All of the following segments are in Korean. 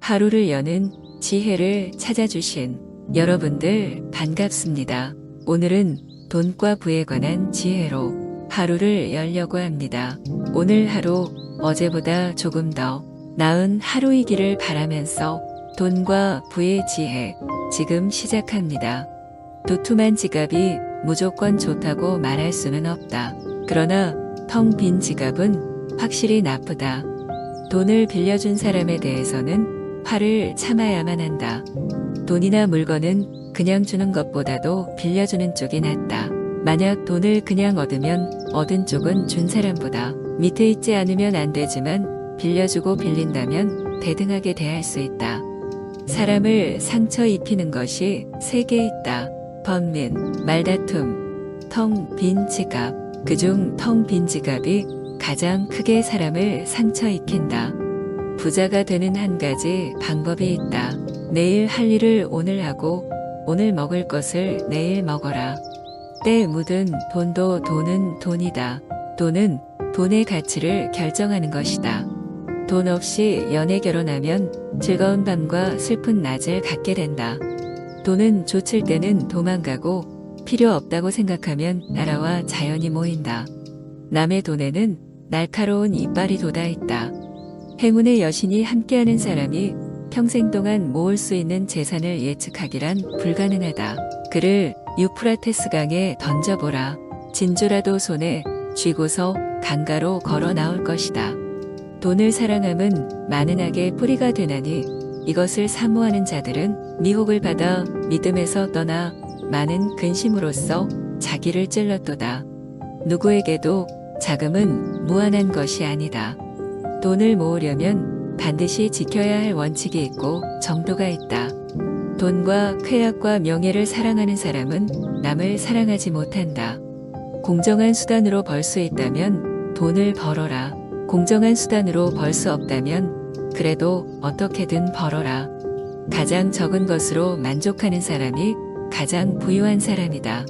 하루를 여는 지혜를 찾아주신 여러분들 반갑습니다. 오늘은 돈과 부에 관한 지혜로 하루를 열려고 합니다. 오늘 하루 어제보다 조금 더 나은 하루이기를 바라면서 돈과 부의 지혜 지금 시작합니다. 두툼한 지갑이 무조건 좋다고 말할 수는 없다. 그러나 텅 빈 지갑은 확실히 나쁘다. 돈을 빌려준 사람에 대해서는 화를 참아야만 한다. 돈이나 물건은 그냥 주는 것보다도 빌려주는 쪽이 낫다. 만약 돈을 그냥 얻으면 얻은 쪽은 준 사람보다 밑에 있지 않으면 안 되지만 빌려주고 빌린다면 대등하게 대할 수 있다. 사람을 상처 입히는 것이 세 개 있다. 번민, 말다툼, 텅 빈 지갑. 그중 텅 빈 지갑이 가장 크게 사람을 상처 입힌다. 부자가 되는 한 가지 방법이 있다. 내일 할 일을 오늘 하고 오늘 먹을 것을 내일 먹어라. 때에 묻은 돈도 돈은 돈이다. 돈은 돈의 가치를 결정하는 것이다. 돈 없이 연애 결혼하면 즐거운 밤과 슬픈 낮을 갖게 된다. 돈은 좋을 때는 도망가고 필요 없다고 생각하면 나라와 자연이 모인다. 남의 돈에는 날카로운 이빨이 돋아있다. 행운의 여신이 함께하는 사람이 평생 동안 모을 수 있는 재산을 예측하기란 불가능하다. 그를 유프라테스 강에 던져보라. 진주라도 손에 쥐고서 강가로 걸어 나올 것이다. 돈을 사랑함은 많은 악의 뿌리가 되나니 이것을 사모하는 자들은 미혹을 받아 믿음에서 떠나 많은 근심으로써 자기를 찔렀도다. 누구에게도 자금은 무한한 것이 아니다. 돈을 모으려면 반드시 지켜야 할 원칙이 있고 정도가 있다. 돈과 쾌락과 명예를 사랑하는 사람은 남을 사랑하지 못한다. 공정한 수단으로 벌 수 있다면 돈을 벌어라. 공정한 수단으로 벌 수 없다면 그래도 어떻게든 벌어라. 가장 적은 것으로 만족하는 사람이 가장 부유한 사람이다.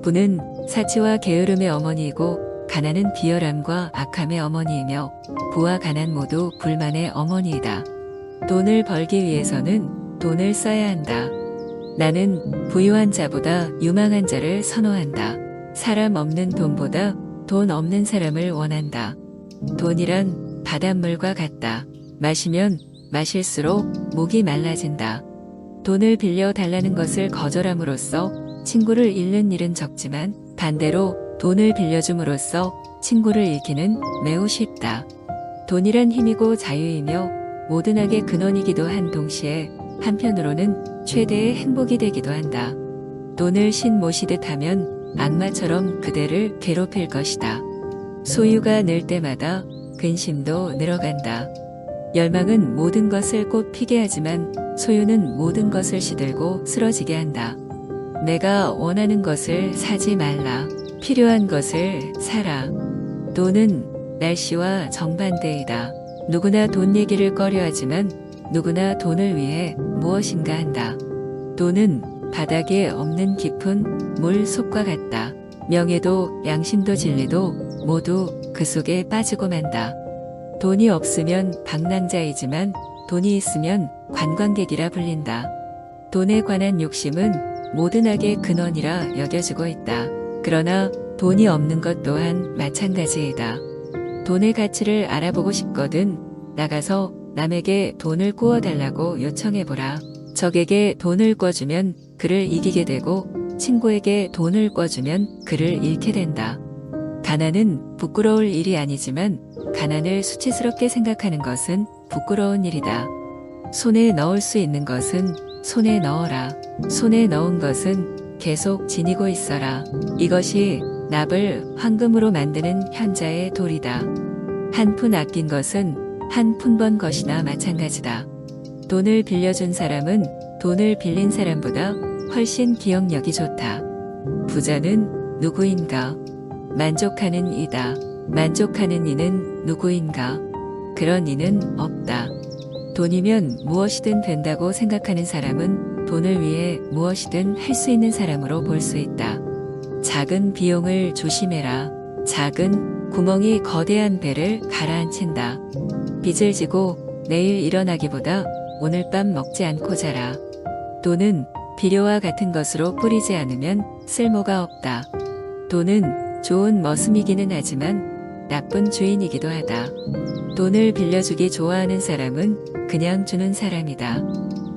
부는 사치와 게으름의 어머니이고 가난은 비열함과 악함의 어머니이며 부와 가난 모두 불만의 어머니이다. 돈을 벌기 위해서는 돈을 써야 한다. 나는 부유한 자보다 유망한 자를 선호한다. 사람 없는 돈보다 돈 없는 사람을 원한다. 돈이란 바닷물과 같다. 마시면 마실수록 목이 말라진다. 돈을 빌려 달라는 것을 거절함으로써 친구를 잃는 일은 적지만 반대로 돈을 빌려줌으로써 친구를 잃기는 매우 쉽다. 돈이란 힘이고 자유이며 모든 악의 근원이기도 한 동시에 한편으로는 최대의 행복이 되기도 한다. 돈을 신 모시듯 하면 악마처럼 그대를 괴롭힐 것이다. 소유가 늘 때마다 근심도 늘어간다. 열망은 모든 것을 꽃 피게 하지만 소유는 모든 것을 시들고 쓰러지게 한다. 내가 원하는 것을 사지 말라. 필요한 것을 사라. 돈은 날씨와 정반대이다. 누구나 돈 얘기를 꺼려하지만 누구나 돈을 위해 무엇인가 한다. 돈은 바닥에 없는 깊은 물 속과 같다. 명예도 양심도 진리도 모두 그 속에 빠지고 만다. 돈이 없으면 방랑자이지만 돈이 있으면 관광객이라 불린다. 돈에 관한 욕심은 모든 악의 근원이라 여겨지고 있다. 그러나 돈이 없는 것 또한 마찬가지이다. 돈의 가치를 알아보고 싶거든 나가서 남에게 돈을 꾸어달라고 요청해보라. 적에게 돈을 꿔주면 그를 이기게 되고 친구에게 돈을 꿔주면 그를 잃게 된다. 가난은 부끄러울 일이 아니지만 가난을 수치스럽게 생각하는 것은 부끄러운 일이다. 손에 넣을 수 있는 것은 손에 넣어라. 손에 넣은 것은 계속 지니고 있어라. 이것이 납을 황금으로 만드는 현자의 도리다. 한 푼 아낀 것은 한 푼 번 것이나 마찬가지다. 돈을 빌려준 사람은 돈을 빌린 사람보다 훨씬 기억력이 좋다. 부자는 누구인가? 만족하는 이다. 만족하는 이는 누구인가? 그런 이는 없다. 돈이면 무엇이든 된다고 생각하는 사람은 돈을 위해 무엇이든 할 수 있는 사람으로 볼 수 있다. 작은 비용을 조심해라. 작은 구멍이 거대한 배를 가라앉힌다. 빚을 지고 내일 일어나기보다 오늘 밤 먹지 않고 자라. 돈은 비료와 같은 것으로 뿌리지 않으면 쓸모가 없다. 돈은 좋은 머슴이기는 하지만 나쁜 주인이기도 하다. 돈을 빌려주기 좋아하는 사람은 그냥 주는 사람이다.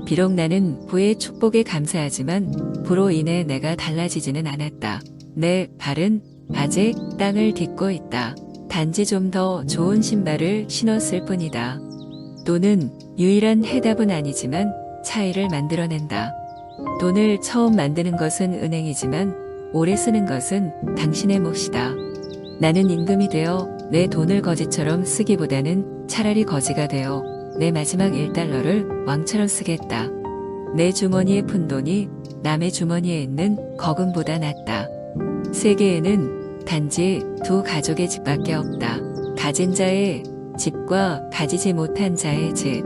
비록 나는 부의 축복에 감사하지만 부로 인해 내가 달라지지는 않았다. 내 발은 아직 땅을 딛고 있다. 단지 좀 더 좋은 신발을 신었을 뿐이다. 돈은 유일한 해답은 아니지만 차이를 만들어낸다. 돈을 처음 만드는 것은 은행이지만 오래 쓰는 것은 당신의 몫이다. 나는 임금이 되어 내 돈을 거지처럼 쓰기보다는 차라리 거지가 되어 내 마지막 1달러를 왕처럼 쓰겠다. 내 주머니에 푼 돈이 남의 주머니에 있는 거금보다 낫다. 세계에는 단지 두 가족의 집밖에 없다. 가진 자의 집과 가지지 못한 자의 집.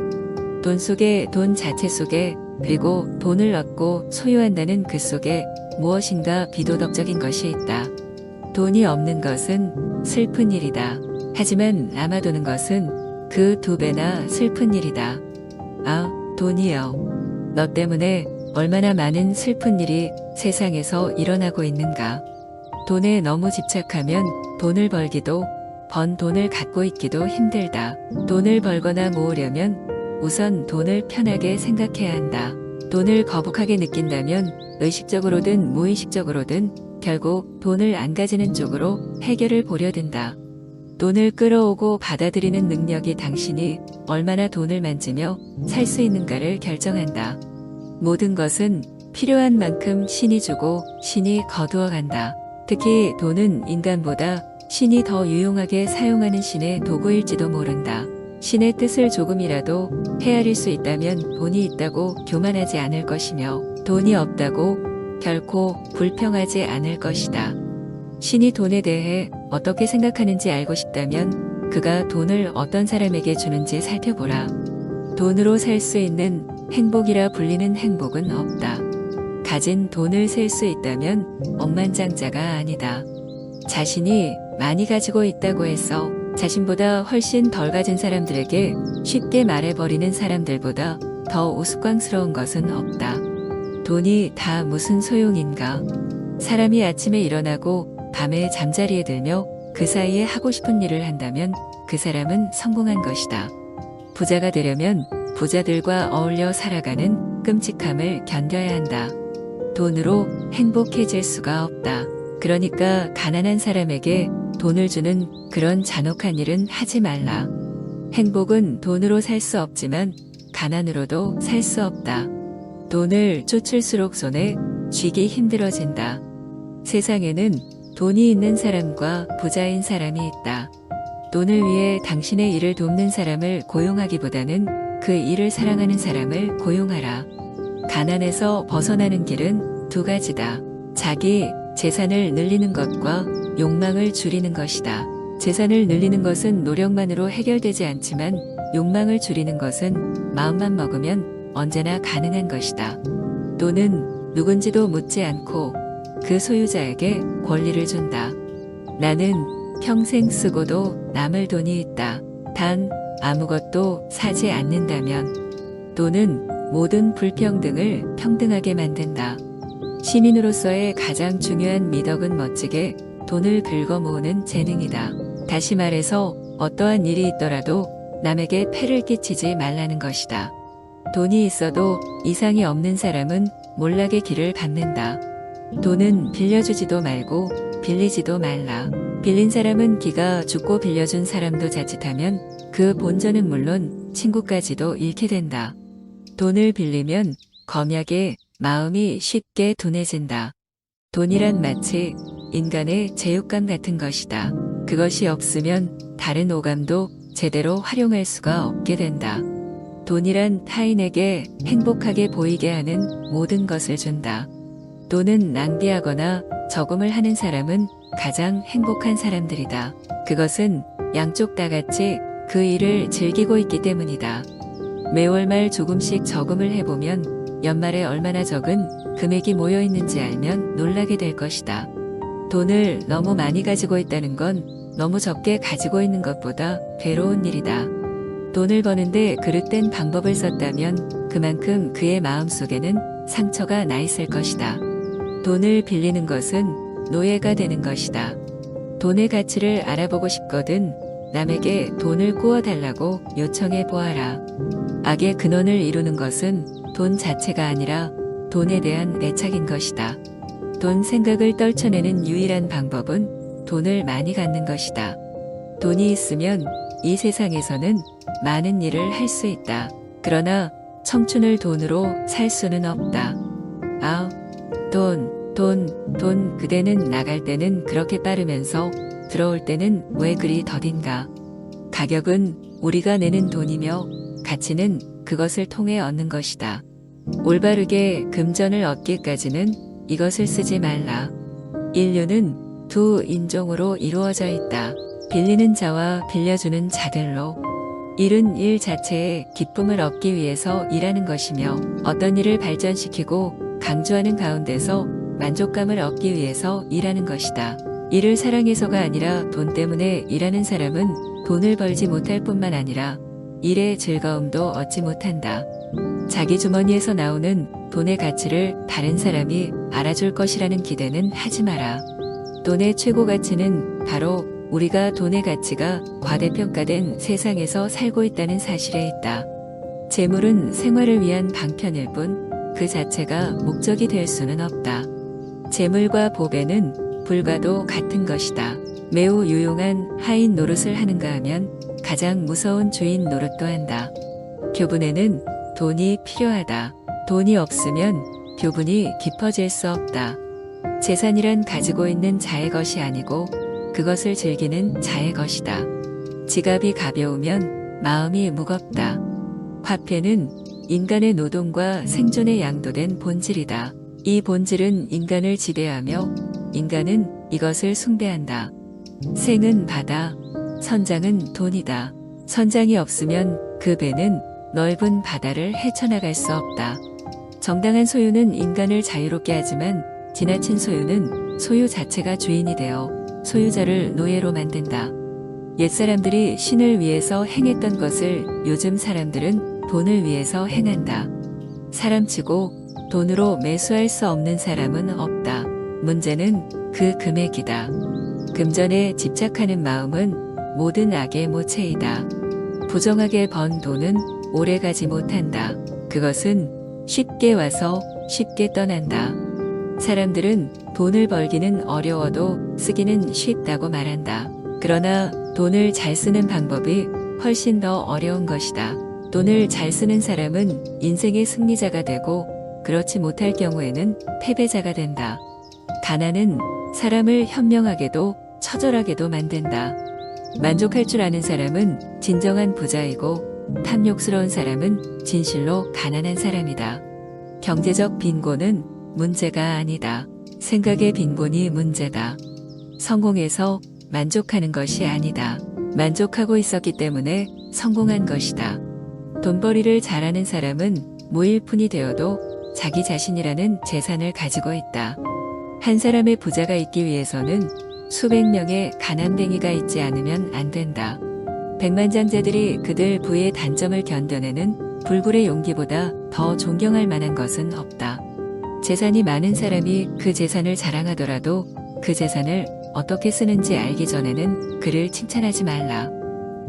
돈 속에, 돈 자체 속에, 그리고 돈을 얻고 소유한다는 그 속에 무엇인가 비도덕적인 것이 있다. 돈이 없는 것은 슬픈 일이다. 하지만 남아도는 것은 그 2배나 슬픈 일이다. 아, 돈이여. 너 때문에 얼마나 많은 슬픈 일이 세상에서 일어나고 있는가. 돈에 너무 집착하면 돈을 벌기도, 번 돈을 갖고 있기도 힘들다. 돈을 벌거나 모으려면 우선 돈을 편하게 생각해야 한다. 돈을 거북하게 느낀다면 의식적으로든 무의식적으로든 결국 돈을 안 가지는 쪽으로 해결을 보려 든다. 돈을 끌어오고 받아들이는 능력이 당신이 얼마나 돈을 만지며 살 수 있는가를 결정한다. 모든 것은 필요한 만큼 신이 주고 신이 거두어 간다. 특히 돈은 인간보다 신이 더 유용하게 사용하는 신의 도구일지도 모른다. 신의 뜻을 조금이라도 헤아릴 수 있다면 돈이 있다고 교만하지 않을 것이며 돈이 없다고 결코 불평하지 않을 것이다. 신이 돈에 대해 어떻게 생각하는지 알고 싶다면 그가 돈을 어떤 사람에게 주는지 살펴보라. 돈으로 살 수 있는 행복이라 불리는 행복은 없다. 가진 돈을 셀 수 있다면 억만장자가 아니다. 자신이 많이 가지고 있다고 해서 자신보다 훨씬 덜 가진 사람들에게 쉽게 말해버리는 사람들보다 더 우스꽝스러운 것은 없다. 돈이 다 무슨 소용인가? 사람이 아침에 일어나고 밤에 잠자리에 들며 그 사이에 하고 싶은 일을 한다면 그 사람은 성공한 것이다. 부자가 되려면 부자들과 어울려 살아가는 끔찍함을 견뎌야 한다. 돈으로 행복해질 수가 없다. 그러니까 가난한 사람에게 돈을 주는 그런 잔혹한 일은 하지 말라. 행복은 돈으로 살 수 없지만 가난으로도 살 수 없다. 돈을 쫓을수록 손에 쥐기 힘들어진다. 세상에는 돈이 있는 사람과 부자인 사람이 있다. 돈을 위해 당신의 일을 돕는 사람을 고용하기보다는 그 일을 사랑하는 사람을 고용하라. 가난에서 벗어나는 길은 2가지다. 자기 재산을 늘리는 것과 욕망을 줄이는 것이다. 재산을 늘리는 것은 노력만으로 해결되지 않지만 욕망을 줄이는 것은 마음만 먹으면 언제나 가능한 것이다. 돈은 누군지도 묻지 않고 그 소유자에게 권리를 준다. 나는 평생 쓰고도 남을 돈이 있다. 단 아무것도 사지 않는다면 돈은 모든 불평등을 평등하게 만든다. 시민으로서의 가장 중요한 미덕은 멋지게 돈을 긁어 모으는 재능이다. 다시 말해서 어떠한 일이 있더라도 남에게 폐를 끼치지 말라는 것이다. 돈이 있어도 이상이 없는 사람은 몰락의 길을 밟는다. 돈은 빌려주지도 말고 빌리지도 말라. 빌린 사람은 기가 죽고 빌려준 사람도 자칫하면 그 본전은 물론 친구까지도 잃게 된다. 돈을 빌리면 검약에 마음이 쉽게 둔해진다. 돈이란 마치 인간의 제육감 같은 것이다. 그것이 없으면 다른 오감도 제대로 활용할 수가 없게 된다. 돈이란 타인에게 행복하게 보이게 하는 모든 것을 준다. 돈은 낭비하거나 저금을 하는 사람은 가장 행복한 사람들이다. 그것은 양쪽 다 같이 그 일을 즐기고 있기 때문이다. 매월 말 조금씩 저금을 해보면 연말에 얼마나 적은 금액이 모여 있는지 알면 놀라게 될 것이다. 돈을 너무 많이 가지고 있다는 건 너무 적게 가지고 있는 것보다 괴로운 일이다. 돈을 버는데 그릇된 방법을 썼다면 그만큼 그의 마음속에는 상처가 나 있을 것이다. 돈을 빌리는 것은 노예가 되는 것이다. 돈의 가치를 알아보고 싶거든 남에게 돈을 구워달라고 요청해 보아라. 악의 근원을 이루는 것은 돈 자체가 아니라 돈에 대한 애착인 것이다. 돈 생각을 떨쳐내는 유일한 방법은 돈을 많이 갖는 것이다. 돈이 있으면 이 세상에서는 많은 일을 할 수 있다. 그러나 청춘을 돈으로 살 수는 없다. 아, 돈, 그대는 나갈 때는 그렇게 빠르면서 들어올 때는 왜 그리 더딘가? 가격은 우리가 내는 돈이며 가치는 그것을 통해 얻는 것이다. 올바르게 금전을 얻기까지는 이것을 쓰지 말라. 인류는 두 인종으로 이루어져 있다. 빌리는 자와 빌려주는 자들로. 일은 일 자체에 기쁨을 얻기 위해서 일하는 것이며 어떤 일을 발전시키고 강조하는 가운데서 만족감을 얻기 위해서 일하는 것이다. 일을 사랑해서가 아니라 돈 때문에 일하는 사람은 돈을 벌지 못할 뿐만 아니라 일의 즐거움도 얻지 못한다. 자기 주머니에서 나오는 돈의 가치를 다른 사람이 알아줄 것이라는 기대는 하지 마라. 돈의 최고 가치는 바로 우리가 돈의 가치가 과대평가된 세상에서 살고 있다는 사실에 있다. 재물은 생활을 위한 방편일 뿐 그 자체가 목적이 될 수는 없다. 재물과 보배는 불과도 같은 것이다. 매우 유용한 하인 노릇을 하는가 하면 가장 무서운 주인 노릇도 한다. 교분에는 돈이 필요하다. 돈이 없으면 교분이 깊어질 수 없다. 재산이란 가지고 있는 자의 것이 아니고 그것을 즐기는 자의 것이다. 지갑이 가벼우면 마음이 무겁다. 화폐는 인간의 노동과 생존에 양도된 본질이다. 이 본질은 인간을 지배하며 인간은 이것을 숭배한다. 생은 바다, 선장은 돈이다. 선장이 없으면 그 배는 넓은 바다를 헤쳐나갈 수 없다. 정당한 소유는 인간을 자유롭게 하지만 지나친 소유는 소유 자체가 주인이 되어 소유자를 노예로 만든다. 옛사람들이 신을 위해서 행했던 것을 요즘 사람들은 돈을 위해서 행한다. 사람치고 돈으로 매수할 수 없는 사람은 없다. 문제는 그 금액이다. 금전에 집착하는 마음은 모든 악의 모체이다. 부정하게 번 돈은 오래가지 못한다. 그것은 쉽게 와서 쉽게 떠난다. 사람들은 돈을 벌기는 어려워도 쓰기는 쉽다고 말한다. 그러나 돈을 잘 쓰는 방법이 훨씬 더 어려운 것이다. 돈을 잘 쓰는 사람은 인생의 승리자가 되고 그렇지 못할 경우에는 패배자가 된다. 가난은 사람을 현명하게도 처절하게도 만든다. 만족할 줄 아는 사람은 진정한 부자이고 탐욕스러운 사람은 진실로 가난한 사람이다. 경제적 빈곤은 문제가 아니다. 생각의 빈곤이 문제다. 성공해서 만족하는 것이 아니다. 만족하고 있었기 때문에 성공한 것이다. 돈벌이를 잘하는 사람은 무일푼이 되어도 자기 자신이라는 재산을 가지고 있다. 한 사람의 부자가 있기 위해서는 수백 명의 가난뱅이가 있지 않으면 안 된다. 백만장자들이 그들 부의 단점을 견뎌내는 불굴의 용기보다 더 존경할 만한 것은 없다. 재산이 많은 사람이 그 재산을 자랑하더라도 그 재산을 어떻게 쓰는지 알기 전에는 그를 칭찬하지 말라.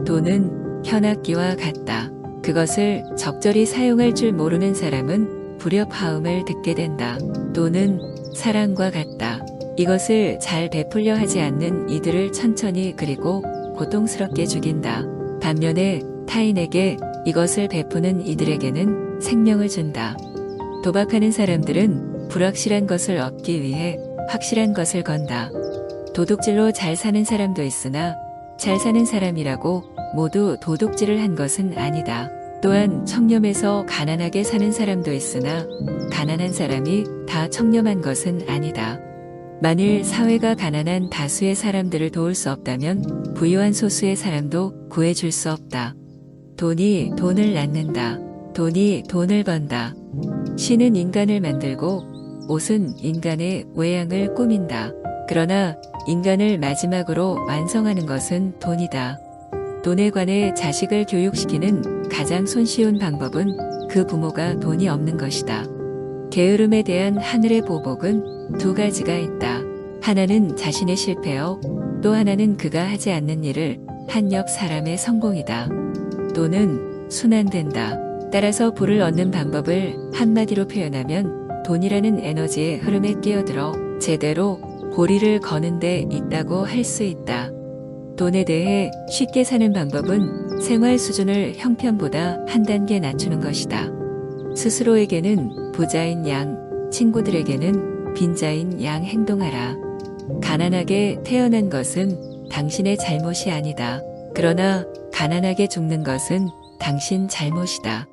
돈은 현악기와 같다. 그것을 적절히 사용할 줄 모르는 사람은 불협화음을 듣게 된다. 돈은 사랑과 같다. 이것을 잘 베풀려 하지 않는 이들을 천천히 그리고 고통스럽게 죽인다. 반면에 타인에게 이것을 베푸는 이들에게는 생명을 준다. 도박하는 사람들은 불확실한 것을 얻기 위해 확실한 것을 건다. 도둑질로 잘 사는 사람도 있으나 잘 사는 사람이라고 모두 도둑질을 한 것은 아니다. 또한 청렴해서 가난하게 사는 사람도 있으나 가난한 사람이 다 청렴한 것은 아니다. 만일 사회가 가난한 다수의 사람들을 도울 수 없다면 부유한 소수의 사람도 구해줄 수 없다. 돈이 돈을 낳는다. 돈이 돈을 번다. 신은 인간을 만들고 옷은 인간의 외양을 꾸민다. 그러나 인간을 마지막으로 완성하는 것은 돈이다. 돈에 관해 자식을 교육시키는 가장 손쉬운 방법은 그 부모가 돈이 없는 것이다. 게으름에 대한 하늘의 보복은 두 가지가 있다. 하나는 자신의 실패요, 또 하나는 그가 하지 않는 일을 한 옆 사람의 성공이다. 돈은 순환된다. 따라서 부를 얻는 방법을 한마디로 표현하면 돈이라는 에너지의 흐름에 끼어들어 제대로 고리를 거는 데 있다고 할 수 있다. 돈에 대해 쉽게 사는 방법은 생활 수준을 형편보다 한 단계 낮추는 것이다. 스스로에게는 부자인 양, 친구들에게는 빈자인 양 행동하라. 가난하게 태어난 것은 당신의 잘못이 아니다. 그러나 가난하게 죽는 것은 당신 잘못이다.